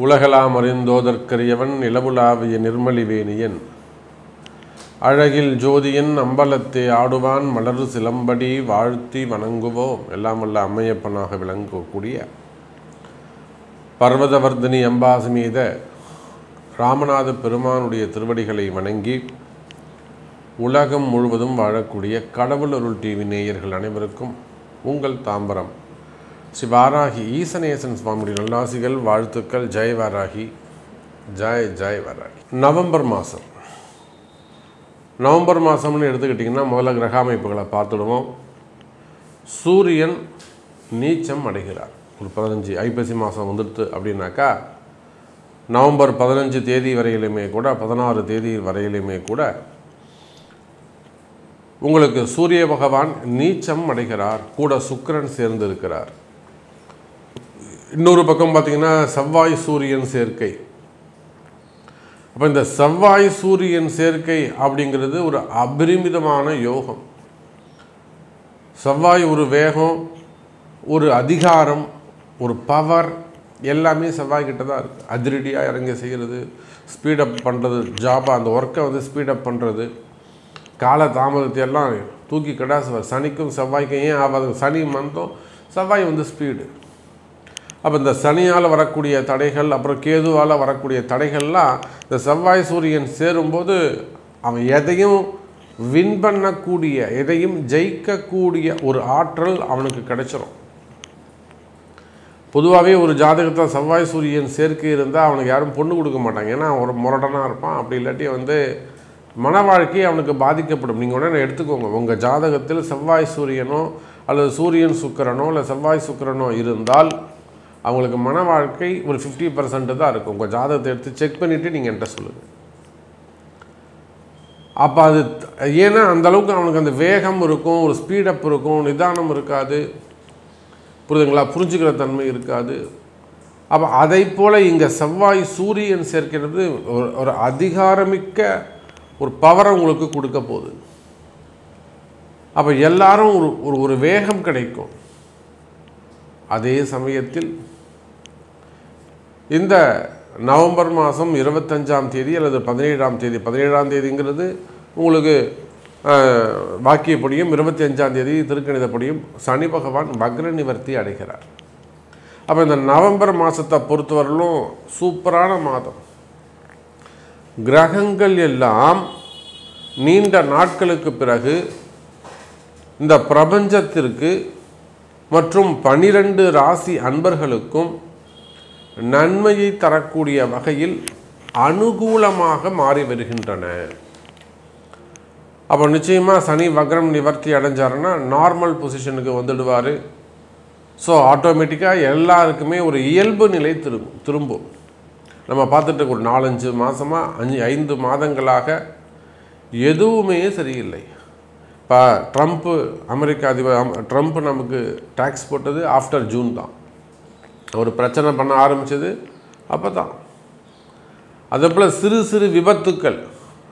உலகலாம் அறிந்தோதற்கரியவன் நிலவுலாவிய நிர்மலிவேணியன் அழகில் ஜோதியன் அம்பலத்தே ஆடுவான் மலரு சிலம்படி வாழ்த்தி வணங்குவோம். எல்லாம் வல்ல அம்மையப்பனாக விளங்கக்கூடிய பர்வதவர்தினி அம்பாசமீத ராமநாத பெருமானுடைய திருவடிகளை வணங்கி உலகம் முழுவதும் வாழக்கூடிய கடவுள் அருள் டிவி நேயர்கள் அனைவருக்கும் உங்கள் தாம்பரம் ஸ்ரீ வாராகி ஈசனேசன் சுவாமியுடைய நல்லாசிகள், வாழ்த்துக்கள். ஜெய் வாராகி, ஜெய் ஜெய் வாராகி. நவம்பர் மாதம்னு எடுத்துக்கிட்டிங்கன்னா முதல்ல கிரக அமைப்புகளை பார்த்துடுவோம். சூரியன் நீச்சம் அடைகிறார். ஒரு 15 ஐப்பசி மாதம் வந்துடுது அப்படின்னாக்கா நவம்பர் 15 தேதி வரையிலுமே கூட 16 தேதி வரையிலுமே கூட உங்களுக்கு சூரிய பகவான் நீச்சம் அடைகிறார். கூட சுக்கிரன் சேர்ந்து இருக்கிறார். இன்னொரு பக்கம் பார்த்திங்கன்னா செவ்வாய் சூரியன் சேர்க்கை. அப்போ இந்த செவ்வாய் சூரியன் சேர்க்கை அப்படிங்கிறது ஒரு அபரிமிதமான யோகம். செவ்வாய் ஒரு வேகம், ஒரு அதிகாரம், ஒரு பவர் எல்லாமே செவ்வாய்கிட்ட தான் இருக்குது. அதிரடியாக இறங்கி செய்கிறது, ஸ்பீடப் பண்ணுறது, ஜாபாக அந்த ஒர்க்கை வந்து ஸ்பீடப் பண்ணுறது, கால தாமதத்தை எல்லாம் தூக்கி கடாசுவார். சனிக்கும் செவ்வாய்க்கும் ஏன் ஆகாது? சனி மந்தம், செவ்வாய் வந்து ஸ்பீடு. அப்போ இந்த சனியால் வரக்கூடிய தடைகள், அப்புறம் கேதுவால் வரக்கூடிய தடைகள்லாம் இந்த செவ்வாய் சூரியன் சேரும்போது அவன் எதையும் வின் பண்ணக்கூடிய, எதையும் ஜெயிக்கக்கூடிய ஒரு ஆற்றல் அவனுக்கு கிடைச்சிரும். பொதுவாகவே ஒரு ஜாதகத்தில் செவ்வாய் சூரியன் சேர்க்கை இருந்தால் அவனுக்கு யாரும் பொண்ணு கொடுக்க மாட்டாங்க. ஏன்னா ஒரு முரடனாக இருப்பான். அப்படி இல்லாட்டி வந்து மன வாழ்க்கை அவனுக்கு பாதிக்கப்படும். நீங்கள் உடனே எடுத்துக்கோங்க, உங்கள் ஜாதகத்தில் செவ்வாய் சூரியனோ அல்லது சூரியன் சுக்கிரனோ இல்லை செவ்வாய் சுக்கிரனோ இருந்தால் அவங்களுக்கு மன வாழ்க்கை ஒரு 50% தான் இருக்கும். உங்கள் ஜாதகத்தை எடுத்து செக் பண்ணிவிட்டு நீங்கள் என்கிட்ட சொல்லுங்கள். அப்போ அது ஏன்னா அந்தளவுக்கு அவனுக்கு அந்த வேகம் இருக்கும், ஒரு ஸ்பீடப் இருக்கும், நிதானம் இருக்காது, புரியுதுங்களா, புரிஞ்சுக்கிற தன்மை இருக்காது. அப்போ அதை போல் இங்கே செவ்வாய் சூரியன் சேர்க்கிறது ஒரு அதிகாரமிக்க ஒரு பவரை உங்களுக்கு கொடுக்க போகுது. அப்போ எல்லாரும் ஒரு வேகம் கிடைக்கும். அதே சமயத்தில் இந்த நவம்பர் மாதம் 25ஆம் தேதி அல்லது 17ஆம் தேதி, 17ஆம் தேதிங்கிறது உங்களுக்கு வாக்கியப்படியும் 25ஆம் தேதி திருக்கணிதப்படியும் சனி பகவான் வக்ர நிவர்த்தி அடைகிறார். அப்போ இந்த நவம்பர் மாதத்தை பொறுத்தவரையிலும் சூப்பரான மாதம். கிரகங்கள் எல்லாம் நீண்ட நாட்களுக்கு பிறகு இந்த பிரபஞ்சத்திற்கு மற்றும் 12 ராசி அன்பர்களுக்கும் நன்மையை தரக்கூடிய வகையில் அனுகூலமாக மாறி வருகின்றன. அப்போ நிச்சயமாக சனி வக்ரம் நிவர்த்தி அடைஞ்சாருன்னா நார்மல் பொசிஷனுக்கு வந்துடுவார். ஸோ ஆட்டோமேட்டிக்காக எல்லாருக்குமே ஒரு இயல்பு நிலை திரும்பும். நம்ம பார்த்துட்டு ஒரு 4-5 மாதமாக 5 மாதங்களாக எதுவுமே சரியில்லை. இப்போ அமெரிக்க அதிபர் ட்ரம்ப் நமக்கு டேக்ஸ் போட்டது ஆஃப்டர் ஜூன் தான். ஒரு பிரச்சனை பண்ண ஆரம்பித்தது அப்போ தான். அதே போல் சிறு சிறு விபத்துக்கள்,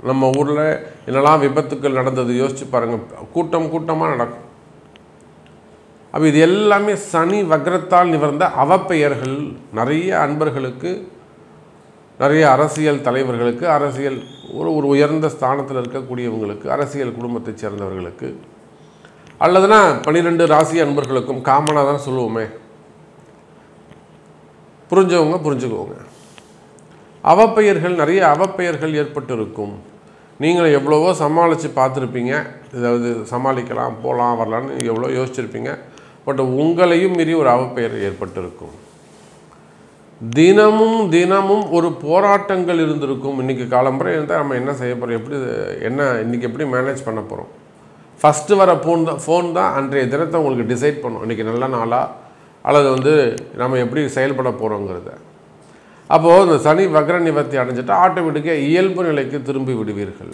நம்ம ஊரில் என்னெல்லாம் விபத்துக்கள் நடந்தது யோசித்து பாருங்கள். கூட்டமாக நடக்கும். அப்போ இது எல்லாமே சனி வக்ரத்தால் நிவர்ந்த அவப்பெயர்கள். நிறைய அன்பர்களுக்கு, நிறைய அரசியல் தலைவர்களுக்கு, அரசியல் ஒரு உயர்ந்த ஸ்தானத்தில் இருக்கக்கூடியவங்களுக்கு, அரசியல் குடும்பத்தைச் சேர்ந்தவர்களுக்கு, அல்லதுனா 12 ராசி அன்பர்களுக்கும் காமனாக தான் சொல்லுவோமே, புரிஞ்சவங்க புரிஞ்சுக்குவோங்க. அவப்பெயர்கள், நிறைய அவப்பெயர்கள் ஏற்பட்டு இருக்கும். நீங்களும் எவ்வளவோ சமாளித்து பார்த்துருப்பீங்க. ஏதாவது சமாளிக்கலாம், போகலாம், வரலான்னு எவ்வளோ யோசிச்சுருப்பீங்க. பட் உங்களையும் மீறி ஒரு அவப்பெயர் ஏற்பட்டிருக்கும். தினமும் ஒரு போராட்டங்கள் இருந்திருக்கும். இன்றைக்கி காலம்புரை இருந்தால் நம்ம என்ன செய்ய போகிறோம், இன்றைக்கி எப்படி மேனேஜ் பண்ண போகிறோம். ஃபஸ்ட்டு வர ஃபோன் தான் அன்றைய தினத்தை உங்களுக்கு டிசைட் பண்ணும், இன்றைக்கி நல்ல நாளா அல்லது வந்து நம்ம எப்படி செயல்பட போகிறோங்கிறத. அப்போது இந்த சனி வக்ர நிவர்த்தி அடைஞ்சிட்டால் ஆட்டோமேட்டிக்காக இயல்பு நிலைக்கு திரும்பி விடுவீர்கள்.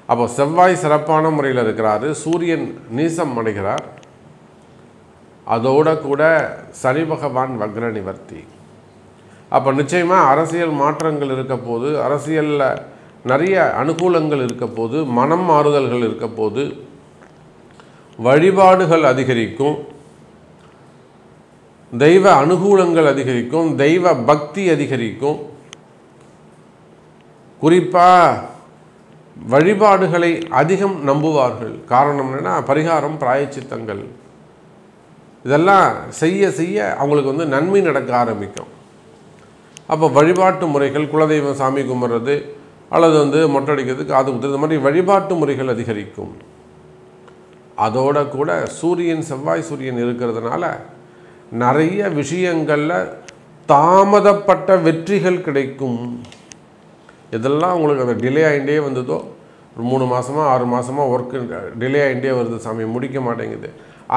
அப்போது செவ்வாய் சிறப்பான முறையில் இருக்கிறாரு, சூரியன் நீசம் அடைகிறார், அதோட கூட சனி பகவான் வக்ர நிவர்த்தி. அப்போ நிச்சயமாக அரசியல் மாற்றங்கள் இருக்க போது, அரசியலில் நிறைய அனுகூலங்கள் இருக்க போது, மனம் மாறுதல்கள் இருக்க போது, வழிபாடுகள் அதிகரிக்கும். தெய்வ அனுகூலங்கள் அதிகரிக்கும், தெய்வ பக்தி அதிகரிக்கும். குறிப்பாக வழிபாடுகளை அதிகம் நம்புவார்கள். காரணம் என்னென்னா பரிகாரம், பிராயச்சித்தங்கள் இதெல்லாம் செய்ய செய்ய அவங்களுக்கு வந்து நன்மை நடக்க ஆரம்பிக்கும். அப்போ வழிபாட்டு முறைகள், குலதெய்வம் சாமி கும்பிட்றது அல்லது வந்து மொட்டை அடிக்கிறது, காது குத்துறது, இந்த மாதிரி வழிபாட்டு முறைகள் அதிகரிக்கும். அதோட கூட சூரியன், செவ்வாய் சூரியன் இருக்கிறதுனால நிறைய விஷயங்களில் தாமதப்பட்ட வெற்றிகள் கிடைக்கும். இதெல்லாம் உங்களுக்கு அந்த டிலே ஆகிட்டே வந்ததோ, ஒரு 3 மாதமாக 6 மாதமாக ஒர்க்கு டிலே ஆகிட்டே வருது, சாமி முடிக்க மாட்டேங்குது,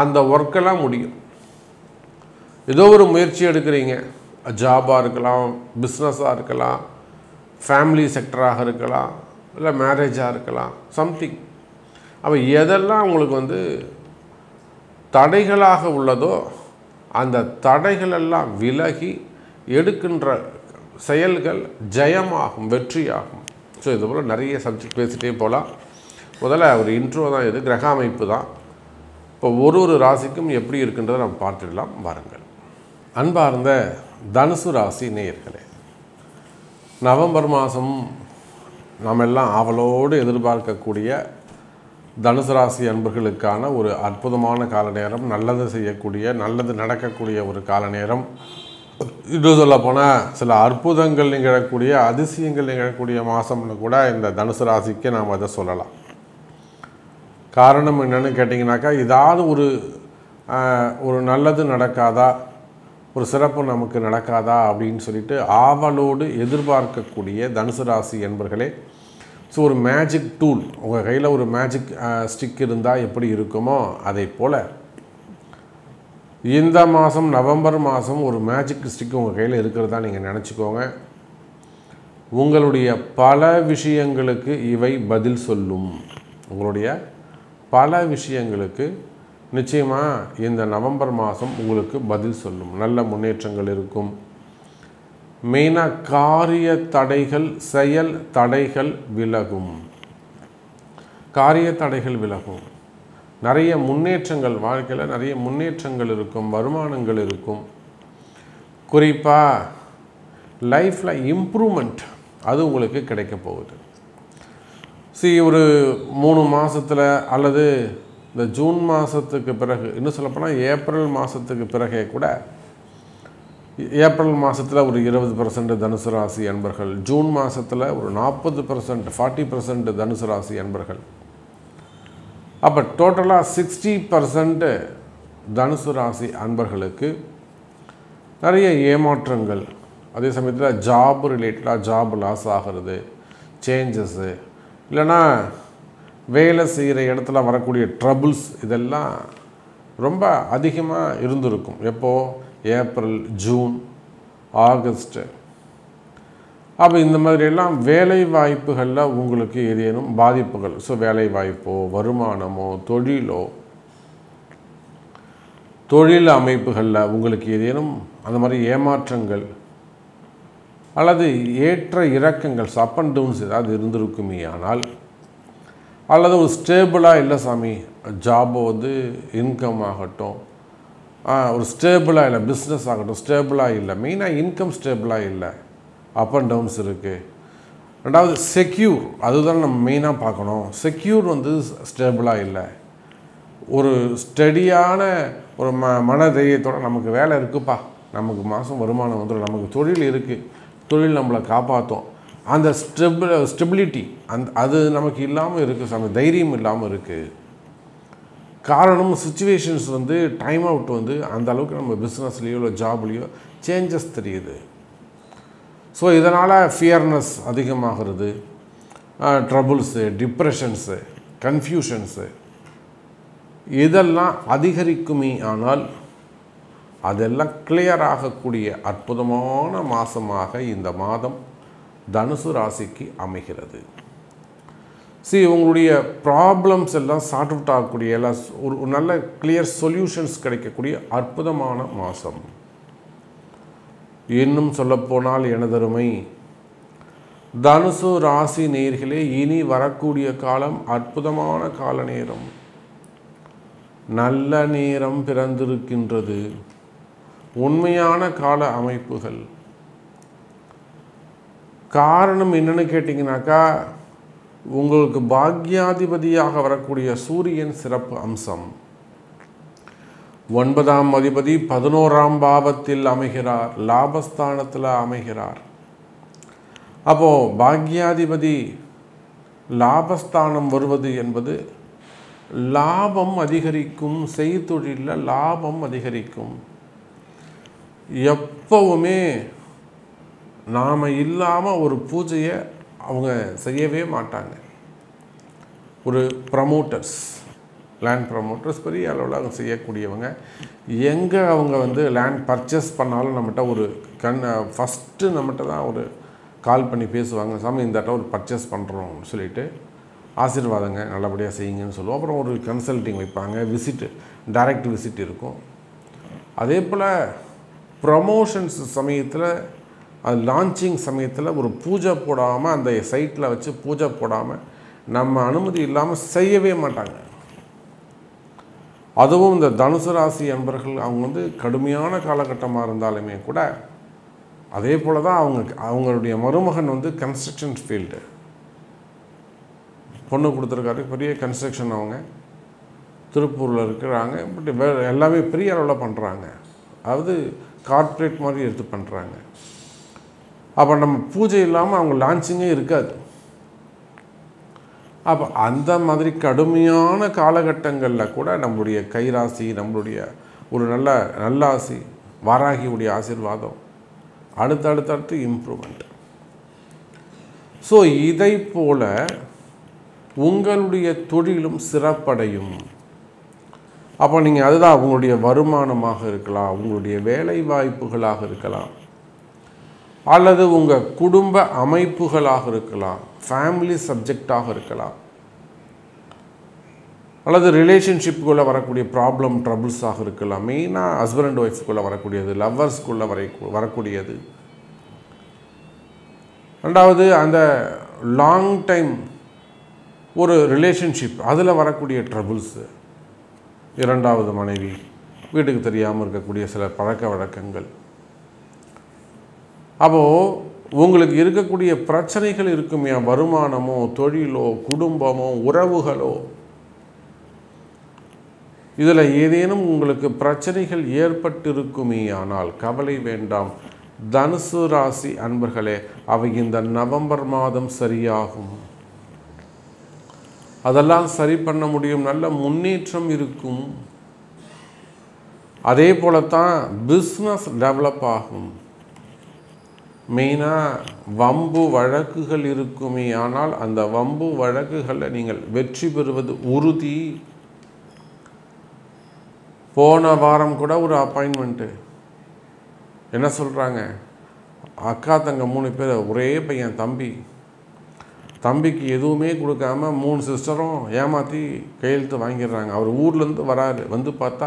அந்த ஒர்க்கெல்லாம் முடியும். ஏதோ ஒரு முயற்சி எடுக்கிறீங்க, ஜாபாக இருக்கலாம், பிஸ்னஸாக இருக்கலாம், ஃபேமிலி செக்டராக இருக்கலாம், இல்லை மேரேஜாக இருக்கலாம், சம்திங். அப்போ எதெல்லாம் உங்களுக்கு வந்து தடைகளாக உள்ளதோ அந்த தடைகளெல்லாம் விலகி எடுக்கின்ற செயல்கள் ஜெயமாகும், வெற்றியாகும். ஸோ இது போல் நிறைய சப்ஜெக்ட் பேசிகிட்டே போகலாம். முதல்ல ஒரு இன்ட்ரோ தான் இது, கிரக அமைப்பு தான். இப்போ ஒரு ராசிக்கும் எப்படி இருக்குன்றதை நம்ம பார்த்துடலாம் வாருங்கள். அன்பார்ந்த தனுசு ராசி நேயர்களே, நவம்பர் மாதம் நாம் எல்லாம் ஆவலோடு எதிர்பார்க்கக்கூடிய தனுசு ராசி அன்பர்களுக்கான ஒரு அற்புதமான கால நேரம், நல்லது செய்யக்கூடிய, நல்லது நடக்கக்கூடிய ஒரு கால நேரம். இன்னும் சொல்ல போனால் சில அற்புதங்கள் நிகழக்கூடிய, அதிசயங்கள் நிகழக்கூடிய மாதம்னு கூட இந்த தனுசு ராசிக்கு நாம் அதை சொல்லலாம். காரணம் என்னென்னு கேட்டிங்கனாக்கா, ஏதாவது ஒரு நல்லது நடக்காதா, ஒரு சிறப்பு நமக்கு நடக்காதா அப்படின்னு சொல்லிட்டு ஆவலோடு எதிர்பார்க்கக்கூடிய தனுசு ராசி என்பர்களே. ஸோ ஒரு மேஜிக் டூல் உங்கள் கையில், ஒரு மேஜிக் ஸ்டிக் இருந்தால் எப்படி இருக்குமோ அதை போல் இந்த மாதம் நவம்பர் மாதம் ஒரு மேஜிக் ஸ்டிக் உங்கள் கையில் இருக்கிறதா நீங்கள் நினச்சிக்கோங்க. உங்களுடைய பல விஷயங்களுக்கு இவை பதில் சொல்லும். உங்களுடைய பல விஷயங்களுக்கு நிச்சயமாக இந்த நவம்பர் மாதம் உங்களுக்கு பதில் சொல்லும். நல்ல முன்னேற்றங்கள் இருக்கும். மெயினாக காரிய தடைகள், செயல் தடைகள் விலகும். காரிய தடைகள் விலகும். நிறைய முன்னேற்றங்கள், வாழ்க்கையில் நிறைய முன்னேற்றங்கள் இருக்கும், வருமானங்கள் இருக்கும். குறிப்பாக லைஃப்பில் இம்ப்ரூவ்மெண்ட் அது உங்களுக்கு கிடைக்க போகுது. ஒரு 3 மாதத்தில் அல்லது இந்த ஜூன் மாதத்துக்கு பிறகு, இன்னும் சொல்லப்போனால் ஏப்ரல் மாதத்துக்கு பிறகே கூட, ஏப்ரல் மாதத்தில் ஒரு 20% தனுசு ராசி அன்பர்கள், ஜூன் மாதத்தில் ஒரு 40%, 40% தனுசு ராசி அன்பர்கள். அப்போ டோட்டலாக 60% தனுசு ராசி அன்பர்களுக்கு நிறைய ஏமாற்றங்கள், அதே சமயத்தில் ஜாப் ரிலேட்டடாக ஜாப் லாஸ் ஆகிறது, சேஞ்சஸ்ஸு, இல்லைன்னா வேலை செய்கிற இடத்துல வரக்கூடிய ட்ரபுள்ஸ், இதெல்லாம் ரொம்ப அதிகமாக இருந்திருக்கும். எப்போது? April, June, August. அப்போ இந்த மாதிரியெல்லாம் வேலை வாய்ப்புகளில் உங்களுக்கு ஏதேனும் பாதிப்புகள், வேலை வாய்ப்போ, வருமானமோ, தொழிலோ, தொழில் அமைப்புகளில் உங்களுக்கு ஏதேனும் அந்த மாதிரி ஏமாற்றங்கள் அல்லது ஏற்ற இறக்கங்கள், அப் அண்ட் டவுன்ஸ் ஏதாவது இருந்திருக்குமே ஆனால், அல்லது ஒரு ஸ்டேபிளாக இல்லை சாமி, ஜாபோ இன்கம் ஆகட்டும், ஒரு ஸ்டேபிளாக இல்லை, பிஸ்னஸ் ஆகட்டும் ஸ்டேபிளாக இல்லை, மெயினாக இன்கம் ஸ்டேபிளாக இல்லை, அப் அண்ட் டவுன்ஸ் இருக்குது. ரெண்டாவது செக்யூர், அதுதான் நம்ம மெயினாக பார்க்கணும். செக்யூர் ஸ்டேபிளாக இல்லை. ஒரு ஸ்டடியான ஒரு மன தைரியத்தோடு நமக்கு வேலை இருக்குப்பா, நமக்கு மாதம் வருமானம் வந்துடும், நமக்கு தொழில் இருக்குது, தொழில் நம்மளை காப்பாற்றும், அந்த ஸ்டெபிலிட்டி அது நமக்கு இல்லாமல் இருக்குது சாமி, தைரியம் இல்லாமல் இருக்குது. காரணம் சிச்சுவேஷன்ஸ் டைம் அவுட் அந்த அளவுக்கு நம்ம பிஸ்னஸ்லேயோ இல்லை ஜாப்லேயோ சேஞ்சஸ் தெரியுது. ஸோ இதனால் ஃபியர்னஸ் அதிகமாகிறது, ட்ரபுள்ஸு, டிப்ரெஷன்ஸு, கன்ஃபியூஷன்ஸு இதெல்லாம் அதிகரிக்குமே. ஆனால் அதெல்லாம் கிளியர் ஆகக்கூடிய அற்புதமான மாதமாக இந்த மாதம் தனுசு ராசிக்கு அமைகிறது. உங்களுடைய ப்ராப்ளம்ஸ் எல்லாம் சார்ட் அவுட் ஆகக்கூடிய, எல்லாம் ஒரு நல்ல கிளியர் சொல்யூஷன்ஸ் கிடைக்கக்கூடிய அற்புதமான மாதம். இன்னும் சொல்லப்போனால் எனதருமை தனுசு ராசி நேயர்களே, இனி வரக்கூடிய காலம் அற்புதமான கால நேரம், நல்ல நேரம் பிறந்திருக்கின்றது. உண்மையான கால அமைப்புகள். காரணம் என்னன்னு கேட்டிங்கனாக்கா, உங்களுக்கு பாக்யாதிபதியாக வரக்கூடிய சூரியன் சிறப்பு அம்சம். 9ஆம் அதிபதி 11ஆம் பாவத்தில் அமைகிறார், லாபஸ்தானத்தில் அமைகிறார். அப்போது பாக்யாதிபதி லாபஸ்தானம் வருவது என்பது லாபம் அதிகரிக்கும், செய்தொழிலில் லாபம் அதிகரிக்கும். எப்பவுமே நாம் இல்லாமல் ஒரு பூஜையை அவங்க செய்யவே மாட்டாங்க. ஒரு ப்ரமோட்டர்ஸ், லேண்ட் ப்ரமோட்டர்ஸ் பெரிய அளவில் அவங்க செய்யக்கூடியவங்க. எங்கே அவங்க வந்து லேண்ட் பர்ச்சேஸ் பண்ணாலும் நம்மகிட்ட ஒரு ஃபஸ்ட்டு நம்மகிட்ட தான் ஒரு கால் பண்ணி பேசுவாங்க. சாமி இந்த ஒரு பர்ச்சேஸ் பண்ணுறோம்னு சொல்லிவிட்டு ஆசீர்வாதங்க நல்லபடியாக செய்யுங்கன்னு சொல்லுவோம். அப்புறம் ஒரு கன்சல்ட்டிங் வைப்பாங்க, விசிட்டு, டைரக்ட் விசிட் இருக்கும். அதே போல் ப்ரமோஷன்ஸ் சமயத்தில், அது லான்ச்சிங் சமயத்தில் ஒரு பூஜை போடாமல், அந்த சைட்டில் வச்சு பூஜை போடாமல் நம்ம அனுமதி இல்லாமல் செய்யவே மாட்டாங்க. அதுவும் இந்த தனுசு ராசி அன்பர்கள் அவங்க வந்து கடுமையான காலகட்டமாக இருந்தாலுமே கூட அதே போல் தான் அவங்களுடைய மருமகன் வந்து கன்ஸ்ட்ரக்ஷன் ஃபீல்டு பொண்ணு கொடுத்துருக்காரு. பெரிய கன்ஸ்ட்ரக்ஷன் அவங்க திருப்பூரில் இருக்கிறாங்க. பட் எல்லாமே பெரிய அளவில் பண்ணுறாங்க. அதாவது கார்ப்பரேட் மாதிரி எடுத்து பண்ணுறாங்க. அப்போ நம்ம பூஜை இல்லாமல் அவங்க லான்ச்சிங்கே இருக்காது. அப்போ அந்த மாதிரி கடுமையான காலகட்டங்களில் கூட நம்மளுடைய கைராசி, நம்மளுடைய ஒரு நல்லாசி, வாராகியுடைய ஆசீர்வாதம், அடுத்தடுத்து இம்ப்ரூவ்மெண்ட். ஸோ இதை போல் உங்களுடைய தொழிலும் சிறப்படையும். அப்போ நீங்கள் அதுதான் உங்களுடைய வருமானமாக இருக்கலாம், உங்களுடைய வேலை வாய்ப்புகளாக இருக்கலாம், அல்லது உங்கள் குடும்ப அமைப்புகளாக இருக்கலாம், ஃபேமிலி சப்ஜெக்டாக இருக்கலாம், அல்லது ரிலேஷன்ஷிப்புக்குள்ளே வரக்கூடிய ப்ராப்ளம் ட்ரபிள்ஸாக இருக்கலாம். மெயினாக ஹஸ்பண்ட் அண்ட் ஒய்ஃப்குள்ளே வரக்கூடியது, லவ்வர்ஸ்குள்ளே வரக்கூடியது. ரெண்டாவது அந்த லாங் டைம் ஒரு ரிலேஷன்ஷிப், அதில் வரக்கூடிய ட்ரபிள்ஸு. இரண்டாவது மனைவி, வீட்டுக்கு தெரியாமல் இருக்கக்கூடிய சில பழக்க வழக்கங்கள். அப்போது உங்களுக்கு இருக்கக்கூடிய பிரச்சனைகள் இருக்குமே, வருமானமோ, தொழிலோ, குடும்பமோ, உறவுகளோ, இதில் ஏதேனும் உங்களுக்கு பிரச்சனைகள் ஏற்பட்டிருக்குமே ஆனால் கவலை வேண்டாம். தனுசு ராசி அன்பர்களே, அவை இந்த நவம்பர் மாதம் சரியாகும். அதெல்லாம் சரி பண்ண முடியும். நல்ல முன்னேற்றம் இருக்கும். அதே போலத்தான் பிஸ்னஸ் டெவலப் ஆகும். மெயினாக வம்பு வழக்குகள் இருக்குமே ஆனால் அந்த வம்பு வழக்குகளில் நீங்கள் வெற்றி பெறுவது உறுதி. போன வாரம் கூட ஒரு அப்பாயின்மெண்ட்டு, என்ன சொல்கிறாங்க, அக்கா தங்க 3 பேர், ஒரே பையன் தம்பிக்கு எதுவுமே கொடுக்காம 3 சிஸ்டரும் ஏமாற்றி கையெழுத்து வாங்கிடுறாங்க. அவர் ஊர்லேருந்து வராரு, வந்து பார்த்தா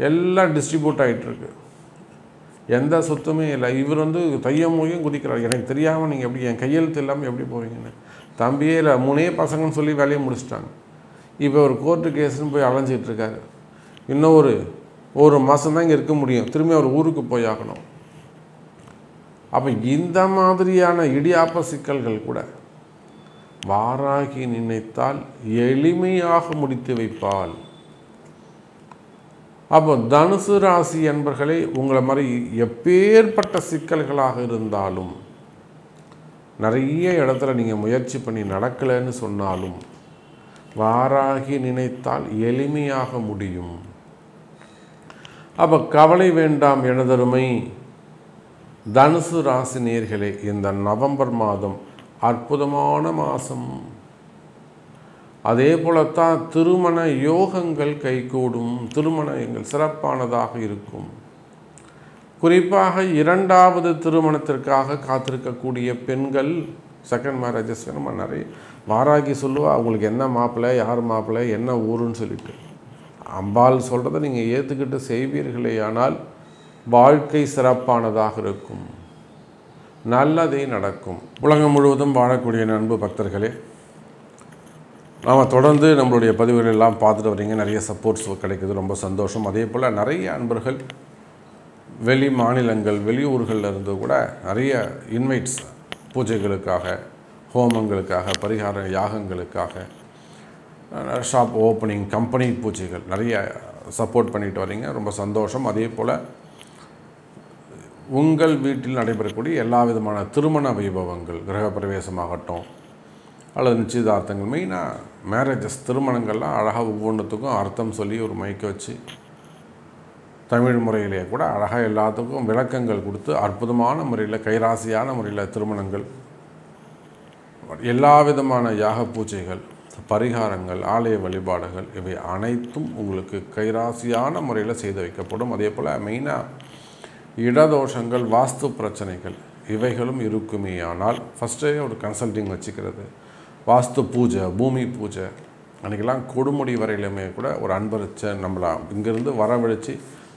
எல்லாம் டிஸ்ட்ரிபியூட் ஆகிட்டுருக்கு, எந்த சொத்துமே இல்லை. இவர் வந்து தையமொழியும் குதிக்கிறார். எனக்கு தெரியாமல் நீங்கள் எப்படி என் கையெழுத்து இல்லாமல் எப்படி போவீங்கன்னு. தம்பியே இல்லை, 3 பசங்கன்னு சொல்லி வேலையை முடிச்சிட்டாங்க. இப்போ ஒரு கோர்ட்டு கேஸ்ன்னு போய் அலைஞ்சிட்ருக்காரு. இன்னும் ஒரு மாதம்தான் இங்கே இருக்க முடியும், திரும்பி அவர் ஊருக்கு போய் ஆகணும். அப்போ இந்த மாதிரியான இடியாப்ப சிக்கல்கள் கூட வாராகி நினைத்தால் எளிமையாக முடித்து வைப்பாள். அப்போ தனுசு ராசி என்பர்களே, உங்களை மாதிரி எப்பேற்பட்ட சிக்கல்களாக இருந்தாலும், நிறைய இடத்துல நீங்கள் முயற்சி பண்ணி நடக்கலைன்னு சொன்னாலும், வாராகி நினைத்தால் எளிமையாக முடியும். அப்போ கவலை வேண்டாம் எனதருமை தனுசு ராசி நேயர்களே. இந்த நவம்பர் மாதம் அற்புதமான மாதம். அதே போலத்தான் திருமண யோகங்கள் கைகூடும், திருமணங்கள் சிறப்பானதாக இருக்கும். குறிப்பாக 2வது திருமணத்திற்காக காத்திருக்கக்கூடிய பெண்கள், செகண்ட் மேரேஜஸ் நம்ம நிறைய வாராகி சொல்லுவா, அவங்களுக்கு என்ன மாப்பிள்ளை, யார் மாப்பிள்ளை, என்ன ஊருன்னு சொல்லிட்டு. அம்பாள் சொல்கிறத நீங்கள் ஏற்றுக்கிட்டு செய்வீர்களே ஆனால் வாழ்க்கை சிறப்பானதாக இருக்கும், நல்லதே நடக்கும். உலகம் முழுவதும் வாழக்கூடிய அன்பு பக்தர்களே, நாம் தொடர்ந்து நம்மளுடைய பதிவுகள் எல்லாம் பார்த்துட்டு வரீங்க, நிறைய சப்போர்ட்ஸ் கிடைக்குது, ரொம்ப சந்தோஷம். அதே போல் நிறைய அன்பர்கள் வெளி மாநிலங்கள் வெளியூர்களில் இருந்து கூட நிறைய இன்வைட்ஸ் பூஜைகளுக்காக, ஹோமங்களுக்காக, பரிகார யாகங்களுக்காக, ஷாப் ஓப்பனிங், கம்பெனி பூஜைகள் நிறைய சப்போர்ட் பண்ணிட்டு வரீங்க. ரொம்ப சந்தோஷம். அதே போல் உங்கள் வீட்டில் நடைபெறக்கூடிய எல்லா விதமான திருமண வைபவங்கள், கிரகப்பிரவேசமாகட்டும் அல்லது நிச்சயதார்த்தங்கள், மெயினாக மேரேஜஸ், திருமணங்கள்லாம் அழகாக ஒவ்வொன்றுத்துக்கும் அர்த்தம் சொல்லி ஒரு மைக்க வச்சு தமிழ் முறையிலே கூட அழகாக எல்லாத்துக்கும் விளக்கங்கள் கொடுத்து அற்புதமான முறையில், கைராசியான முறையில் திருமணங்கள், எல்லா விதமான யாக பூஜைகள், பரிகாரங்கள், ஆலய வழிபாடுகள் இவை அனைத்தும் உங்களுக்கு கைராசியான முறையில் செய்து வைக்கப்படும். அதே போல் மெயினாக இடதோஷங்கள், வாஸ்து பிரச்சனைகள் இவைகளும் இருக்குமேயானால் ஃபஸ்ட்டே ஒரு கன்சல்டிங் வச்சுக்கிறது, வாஸ்து பூஜை, பூமி பூஜை, அன்றைக்கெல்லாம் கொடுமுடி வரையிலுமே கூட ஒரு அன்பரிச்ச நம்மளை இங்கேருந்து வரவழைச்சி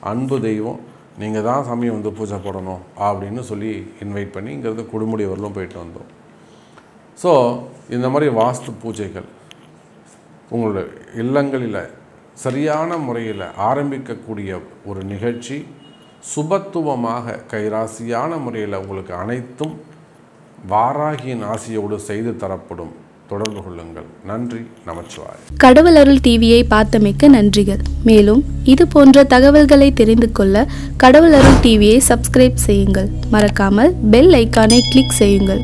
அன்பு தெய்வம் நீங்கள் தான் சாமி வந்து பூஜை போடணும் அப்படின்னு சொல்லி இன்வைட் பண்ணி இங்கேருந்து கொடுமுடி வரலும் போயிட்டு வந்தோம். ஸோ இந்த மாதிரி வாஸ்து பூஜைகள் உங்களுடைய இல்லங்களில் சரியான முறையில் ஆரம்பிக்கக்கூடிய ஒரு நிகழ்ச்சி சுபத்துவமாக கைராசியான முறையில் உங்களுக்கு அனைத்தும் வாராகியின் ஆசியோடு செய்து தரப்படும். தொடர்பு கொள்ளுங்கள். நன்றி. நமச்சிவாய். கடவுள் அருள் டிவியை பார்த்தமைக்கு நன்றிகள். மேலும் இது போன்ற தகவல்களை தெரிந்து கொள்ள கடவுள் அருள் டிவியை சப்ஸ்கிரைப் செய்யுங்கள். மறக்காமல் பெல் ஐக்கானை கிளிக் செய்யுங்கள்.